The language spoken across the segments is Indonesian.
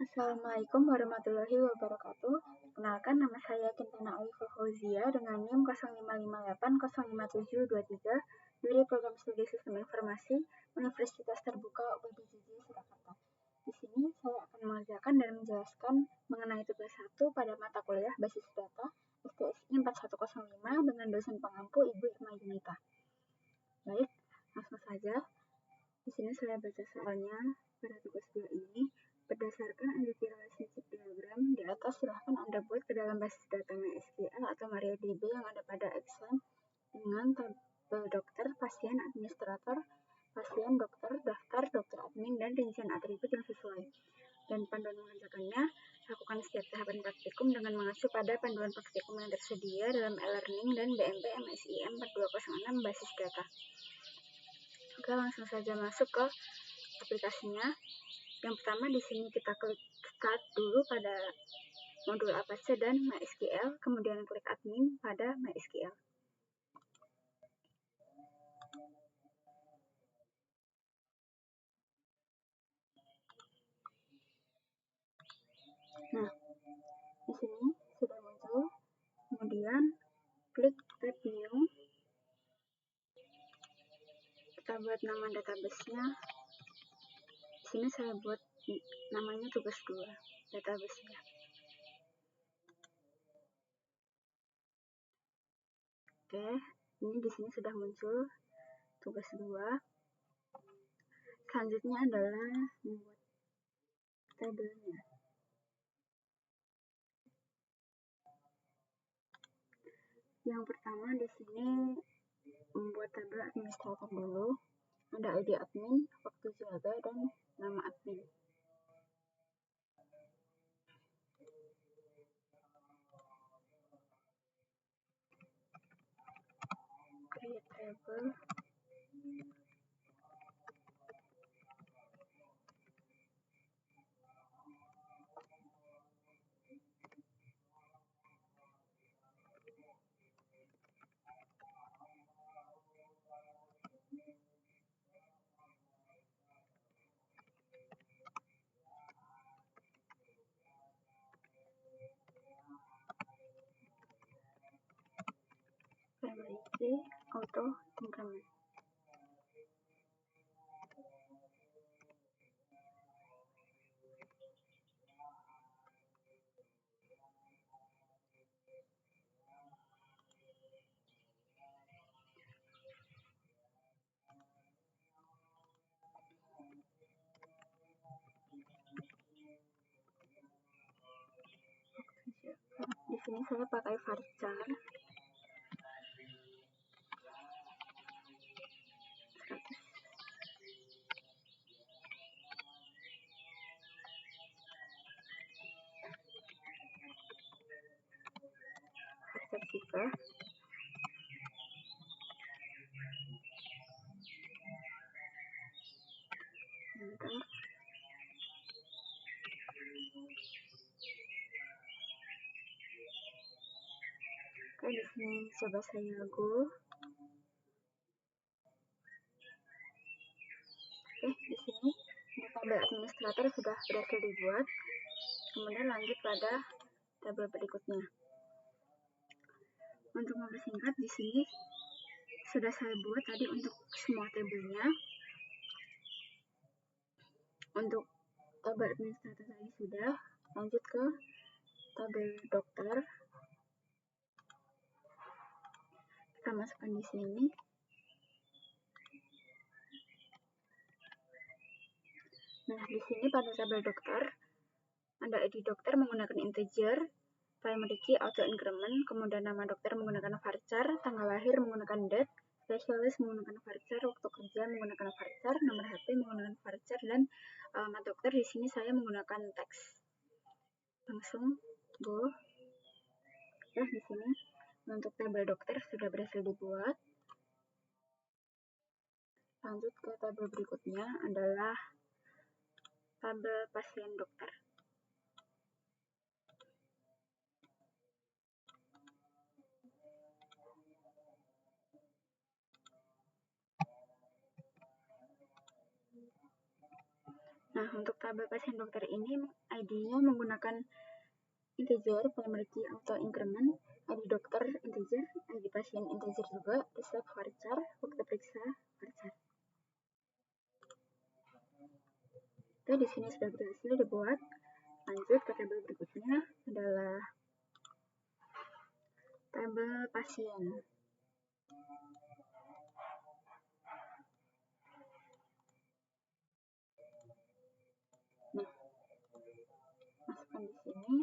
Assalamualaikum warahmatullahi wabarakatuh. Perkenalkan, nama saya Kintana Oliva Fauzia dengan NIM 0558055723 dari Program Studi Sistem Informasi Universitas Terbuka UPBJJ Surakarta. Di sini saya akan mengerjakan dan menjelaskan mengenai tugas 1 pada mata kuliah Basis Data STSI 4105 dengan dosen pengampu Ibu Irma Yunita. Baik, langsung saja. Di sini saya baca soalnya pada tugas 2 ini. Berdasarkan entity relationship diagram di atas, silahkan Anda buat ke dalam basis data MySQL atau MariaDB yang ada pada Excel dengan tabel dokter, pasien, administrator, pasien, dokter, daftar, dokter admin, dan rincian atribut yang sesuai. Dan panduan mengerjakannya, lakukan setiap tahapan praktikum dengan mengacu pada panduan praktikum yang tersedia dalam e-learning dan BMP MSIM 4206 basis data. Oke, langsung saja masuk ke aplikasinya. Yang pertama di sini kita klik start dulu pada modul Apache dan MySQL, kemudian klik admin pada MySQL. Nah, di sini sudah muncul. Kemudian klik tab new. Kita buat nama database-nya. Di sini saya buat namanya tugas 2 database-nya. Oke, ini di sini sudah muncul tugas 2. Selanjutnya adalah membuat tabelnya. Yang pertama di sini membuat tabel administrator dulu. Ada ID admin, waktu jaga, dan nama admin. Create table. Isi auto increment. Di sini saya pakai varchar. Varchar juga. Oke, di sini coba saya go. Oke, di sini tabel administrator sudah berhasil dibuat. Kemudian lanjut pada tabel berikutnya. Untuk mempersingkat, di sini sudah saya buat tadi untuk semua tabelnya. Untuk tabel administrator tadi sudah. Lanjut ke tabel dokter. Kita masukkan di sini. Nah, di sini pada tabel dokter ada ID dokter menggunakan integer, primary key auto increment, kemudian nama dokter menggunakan varchar, tanggal lahir menggunakan date, spesialis menggunakan varchar, waktu kerja menggunakan varchar, nomor HP menggunakan varchar, dan alamat dokter di sini saya menggunakan teks. Langsung go. Ya, di sini untuk tabel dokter sudah berhasil dibuat. Lanjut ke tabel berikutnya adalah tabel pasien dokter. Nah, untuk tabel pasien dokter ini ID-nya menggunakan integer, primary key atau increment, ID dokter integer, ID pasien integer juga, result varchar, waktu periksa varchar. Oke, di sini sudah berhasil dibuat. Lanjut ke tabel berikutnya adalah tabel pasien. Nah, masukkan di sini.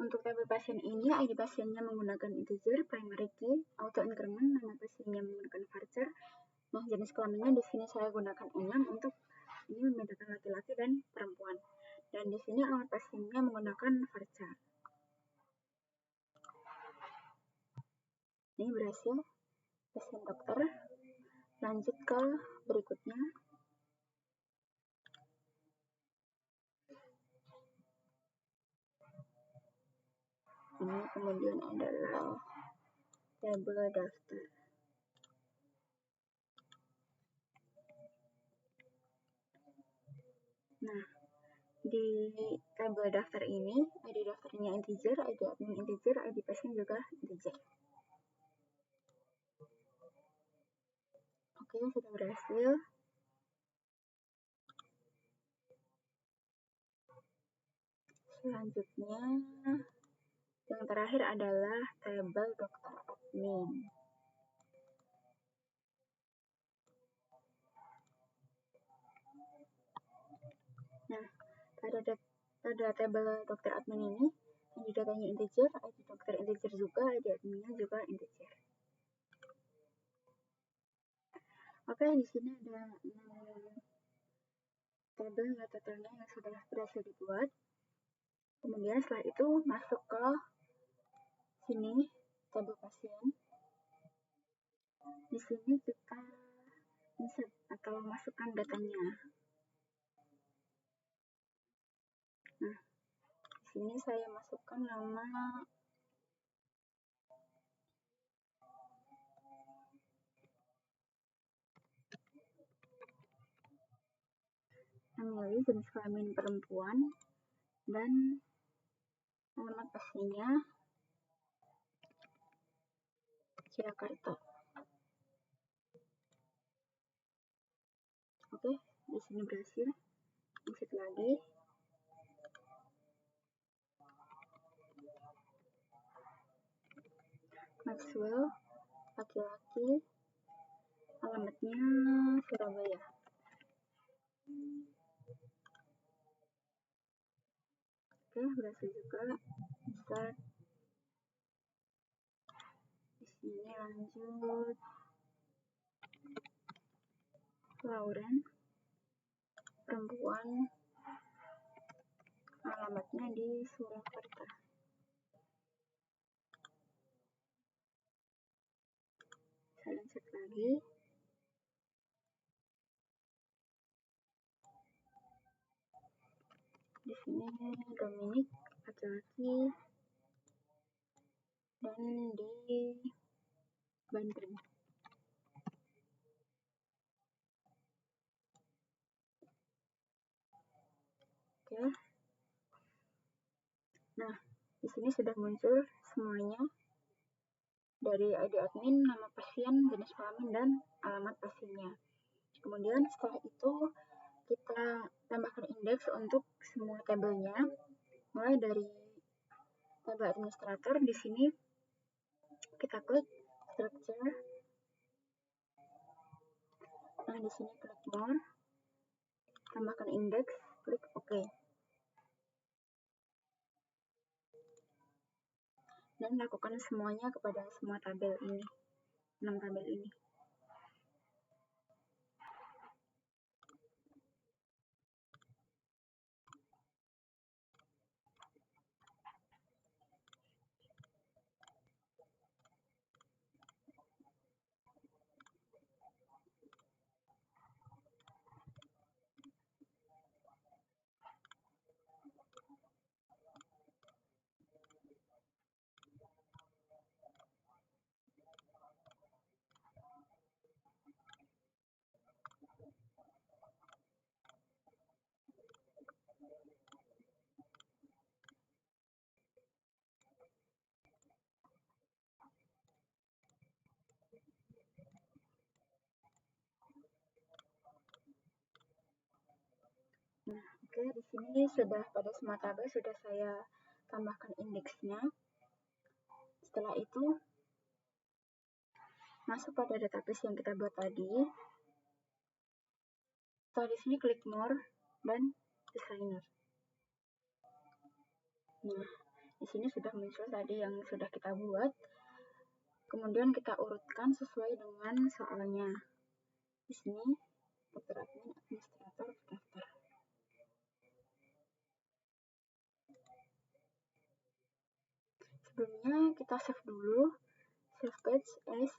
Untuk tabel pasien ini, ID pasiennya menggunakan integer, primary key, auto increment, nama pasiennya menggunakan varchar. Nah, jenis kelaminnya di sini saya gunakan 6 untuk ini membedakan laki-laki dan perempuan. Dan di sini alamat pasiennya menggunakan varchar. Ini berhasil pasien dokter. Lanjut ke berikutnya. Ini kemudian adalah tabel daftar. Nah, di tabel daftar ini, ID daftarnya integer, ID admin integer, ID pasien juga integer. Oke, sudah berhasil. Selanjutnya, yang terakhir adalah tabel dokter admin. Nah, pada tabel dokter admin ini, ID datanya integer, ID dokter integer juga, ID adminnya juga integer. Oke, di sini ada 6 tabel totalnya yang sudah berhasil dibuat. Kemudian setelah itu masuk ke sini tabel pasien. Di sini kita insert atau masukkan datanya. Nah, di sini saya masukkan nama Emily, jenis kelamin perempuan, dan alamat pasiennya Jakarta. Oke, di sini berhasil. Insert lagi. Maxwell, laki-laki, alamatnya Surabaya. Oke, berhasil juga. Insert. Di sini lanjut. Lauren, perempuan, alamatnya di Surakarta. Saya insert lagi. Di sini Dominic, laki-laki, dan di Banten. Oke. Nah, di sini sudah muncul semuanya dari ID admin, nama pasien, jenis kelamin, dan alamat pasiennya. Kemudian setelah itu kita tambahkan indeks untuk semua tabelnya, mulai dari tabel administrator. Di sini kita klik structure. Nah, di sini klik more, tambahkan indeks, klik OK. Dan lakukan semuanya kepada semua tabel ini, 6 tabel ini. Oke, di sini sudah pada semua tabel sudah saya tambahkan indeksnya. Setelah itu masuk pada database yang kita buat tadi. Setelah di sini klik more dan designer. Nah, di sini sudah muncul tadi yang sudah kita buat. Kemudian kita urutkan sesuai dengan soalnya. Di sini dokter admin, administrator, daftar. Sebelumnya kita save dulu, save page as,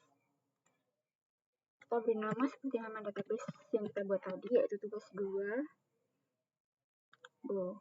kita beri nama seperti nama database yang kita buat tadi, yaitu tugas 2. Oke.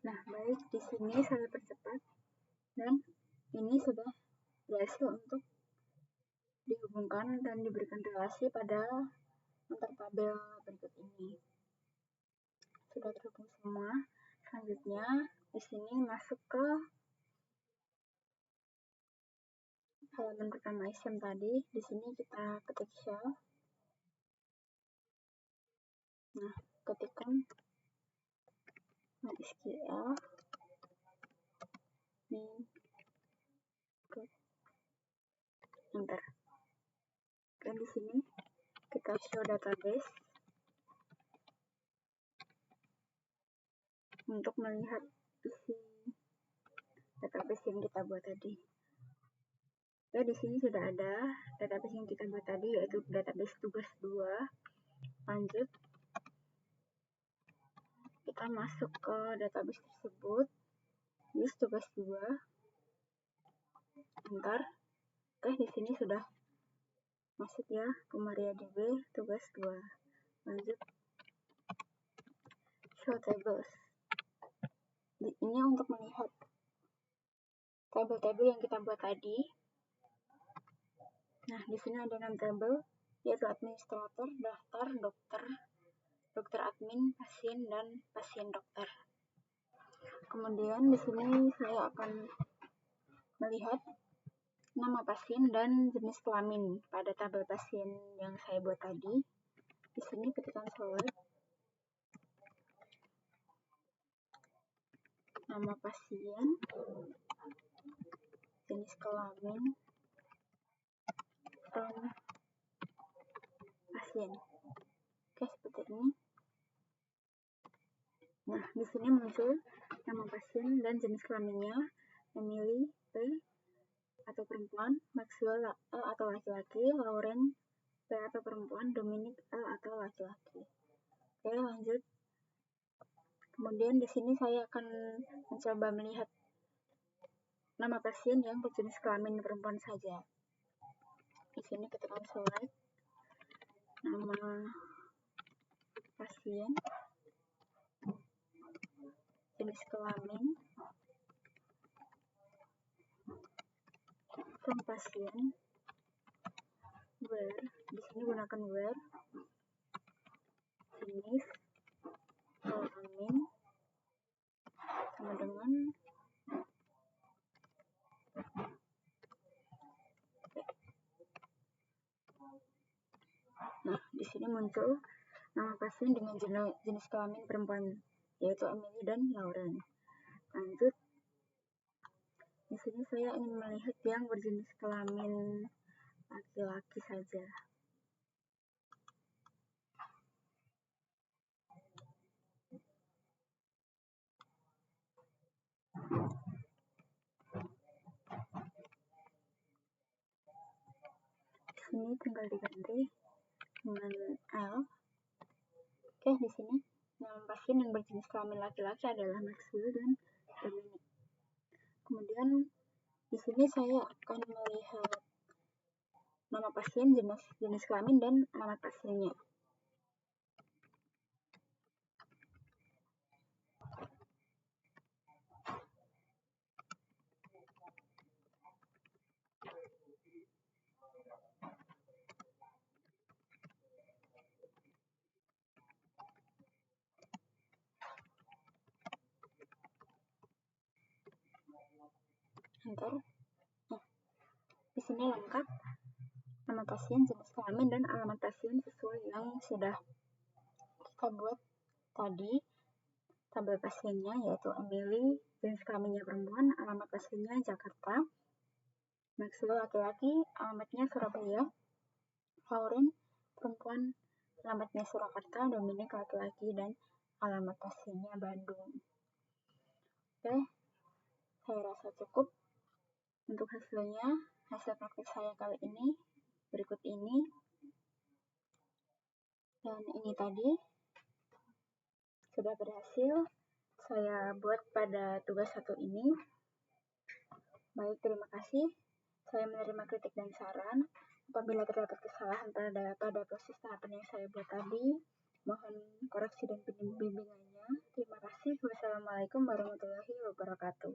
Nah, baik, di sini saya percepat dan ini sudah berhasil untuk dihubungkan dan diberikan relasi pada antar tabel berikut ini. Sudah terhubung semua. Selanjutnya di sini masuk ke halaman pertama ISM tadi. Di sini kita ketik shell. Nah, ketikkan MySQL enter. Dan di sini kita show database untuk melihat isi database yang kita buat tadi. Ya, di sini sudah ada database yang kita buat tadi, yaitu database tugas 2. Lanjut, kita masuk ke database tersebut, use tugas 2, enter. Oke, di sini sudah masuk ya ke MariaDB tugas 2. Lanjut, show tables. Ini untuk melihat tabel-tabel yang kita buat tadi. Nah, di sini ada 6 tabel, yaitu administrator, daftar, dokter admin, pasien, dan pasien dokter. Kemudian di sini saya akan melihat nama pasien dan jenis kelamin pada tabel pasien yang saya buat tadi. Di sini ketikkan select, nama pasien, jenis kelamin, dan pasien. Oke, seperti ini. Nah, di sini muncul nama pasien dan jenis kelaminnya, Emily P atau perempuan, Maxwell L atau laki-laki, Lauren P atau perempuan, Dominic L atau laki-laki. Oke, lanjut. Kemudian di sini saya akan mencoba melihat nama pasien yang berjenis kelamin perempuan saja. Di sini ketikkan select, nama pasien, jenis kelamin, from pasien, where, di sini gunakan where, jenis kelamin sama dengan Nah, di sini muncul nama pasien dengan jenis kelamin perempuan, yaitu Emily dan Lauren. Lanjut, di sini saya ingin melihat yang berjenis kelamin laki-laki saja. Di sini tinggal diganti dengan L Oke, di sini nama pasien yang berjenis kelamin laki-laki adalah Maxwell dan Dominic. Kemudian di sini saya akan melihat nama pasien, jenis kelamin, dan alamat pasiennya. Enter. Nah, di sini lengkap nama pasien, jenis kelamin, dan alamat pasien sesuai yang sudah kita buat tadi. Tabel pasiennya yaitu Emily, jenis kelaminnya perempuan, alamat pasiennya Jakarta. Maxwell laki-laki, alamatnya Surabaya. Lauren perempuan, alamatnya Surakarta. Dominic laki-laki dan alamat pasiennya Bandung. Oke, saya rasa cukup untuk hasilnya. Hasil praktik saya kali ini berikut ini, dan ini tadi sudah berhasil saya buat pada tugas 1 ini. Baik, terima kasih. Saya menerima kritik dan saran. Apabila terdapat kesalahan pada proses tahapan yang saya buat tadi, mohon koreksi dan bimbingannya. Terima kasih. Wassalamualaikum warahmatullahi wabarakatuh.